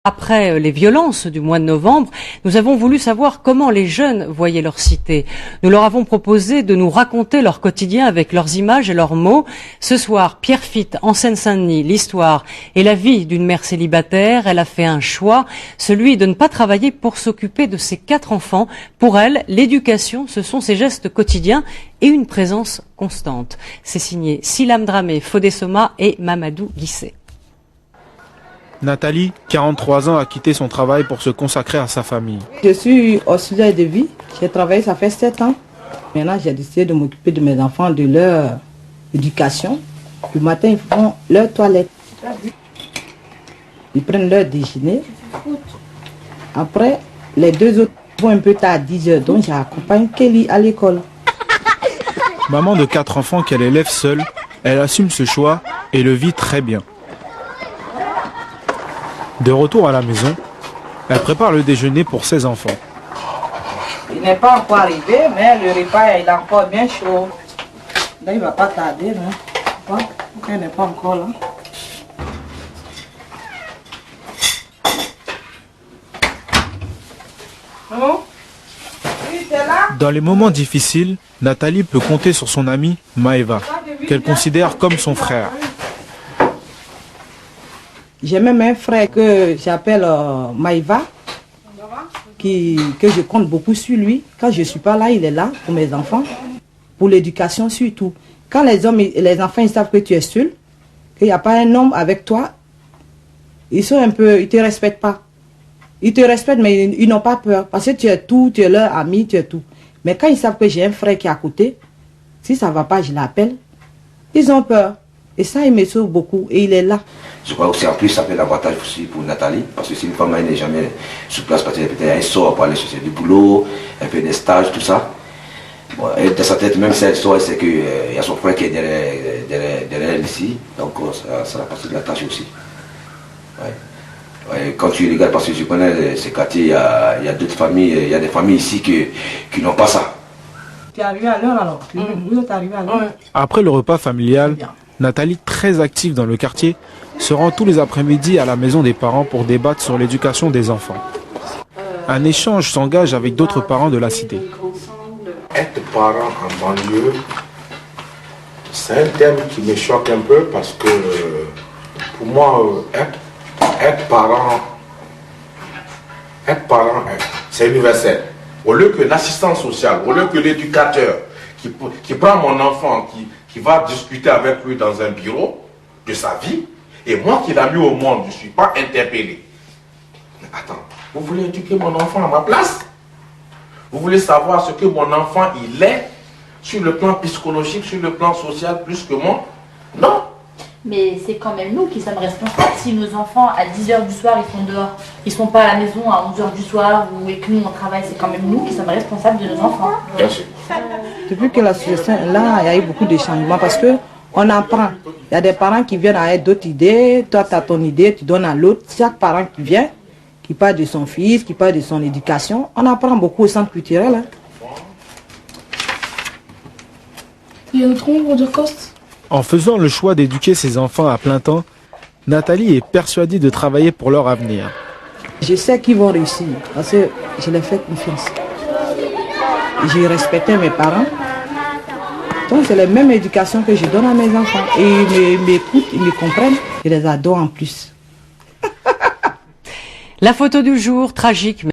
Après les violences du mois de novembre, nous avons voulu savoir comment les jeunes voyaient leur cité. Nous leur avons proposé de nous raconter leur quotidien avec leurs images et leurs mots. Ce soir, Pierre Fitte, en Seine-Saint-Denis, l'histoire et la vie d'une mère célibataire. Elle a fait un choix, celui de ne pas travailler pour s'occuper de ses 4 enfants. Pour elle, l'éducation, ce sont ses gestes quotidiens et une présence constante. C'est signé Silam Dramé, Fodé Soma et Mamadou Guissé. Nathalie, 43 ans, a quitté son travail pour se consacrer à sa famille. Je suis auxiliaire de vie. J'ai travaillé, ça fait 7 ans. Maintenant, j'ai décidé de m'occuper de mes enfants, de leur éducation. Le matin, ils font leur toilette. Ils prennent leur déjeuner. Après, les 2 autres vont un peu tard à 10 h. Donc, j'accompagne Kelly à l'école. Maman de 4 enfants qu'elle élève seule, elle assume ce choix et le vit très bien. De retour à la maison, elle prépare le déjeuner pour ses enfants. Il n'est pas encore arrivé, mais le repas il est encore bien chaud. Là, il ne va pas tarder. Hein. Il n'est pas encore là. Oh. Oui, c'est là. Dans les moments difficiles, Nathalie peut compter sur son amie Maëva, qu'elle considère comme son frère. J'ai même un frère que j'appelle Maïva, que je compte beaucoup sur lui. Quand je ne suis pas là, il est là pour mes enfants, pour l'éducation surtout. Quand les hommes et les enfants ils savent que tu es seul, qu'il n'y a pas un homme avec toi, ils ne te respectent pas. Ils te respectent mais ils n'ont pas peur parce que tu es tout, tu es leur ami, tu es tout. Mais quand ils savent que j'ai un frère qui est à côté, si ça ne va pas, je l'appelle, ils ont peur. Et ça, il me sauve beaucoup et il est là. Je crois aussi en plus ça fait l'avantage aussi pour Nathalie, parce que si une femme n'est jamais sur place, parce qu'elle sort pour aller chercher du boulot, elle fait des stages, tout ça. Bon, elle, dans sa tête, même si elle sort, elle sait qu'il y a son frère qui est derrière elle ici, donc ça va passer de la tâche aussi. Ouais. Ouais, quand tu regardes, parce que je connais ces quartiers, il y a d'autres familles, il y a des familles ici qui n'ont pas ça. Tu es arrivé à l'heure alors? Oui, tu es arrivé à l'heure. Après le repas familial, Nathalie, très active dans le quartier, se rend tous les après-midi à la maison des parents pour débattre sur l'éducation des enfants. Un échange s'engage avec d'autres parents de la cité. Être parent en banlieue, c'est un thème qui me choque un peu parce que pour moi, être parent, c'est universel. Au lieu que l'assistant social, au lieu que l'éducateur qui prend mon enfant, qui va discuter avec lui dans un bureau de sa vie, et moi qui l'ai mis au monde, je ne suis pas interpellé. Attends, vous voulez éduquer mon enfant à ma place? Vous voulez savoir ce que mon enfant il est sur le plan psychologique, sur le plan social plus que moi? Non. Mais c'est quand même nous qui sommes responsables. Si nos enfants à 10 h du soir ils sont dehors, ils ne sont pas à la maison à 11 h du soir et que nous on travaille, c'est quand même nous qui sommes responsables de nos enfants. Bien sûr. Depuis que la situation est là, il y a eu beaucoup de changements parce qu'on apprend. Il y a des parents qui viennent avec d'autres idées, toi tu as ton idée, tu donnes à l'autre. Chaque parent qui vient, qui parle de son fils, qui parle de son éducation, on apprend beaucoup au centre culturel. Hein. Il y a notre ombre de coste. En faisant le choix d'éduquer ses enfants à plein temps, Nathalie est persuadée de travailler pour leur avenir. Je sais qu'ils vont réussir parce que je les fais confiance. J'ai respecté mes parents. Donc c'est la même éducation que je donne à mes enfants. Et ils m'écoutent, ils me comprennent. Je les adore en plus. La photo du jour, tragique.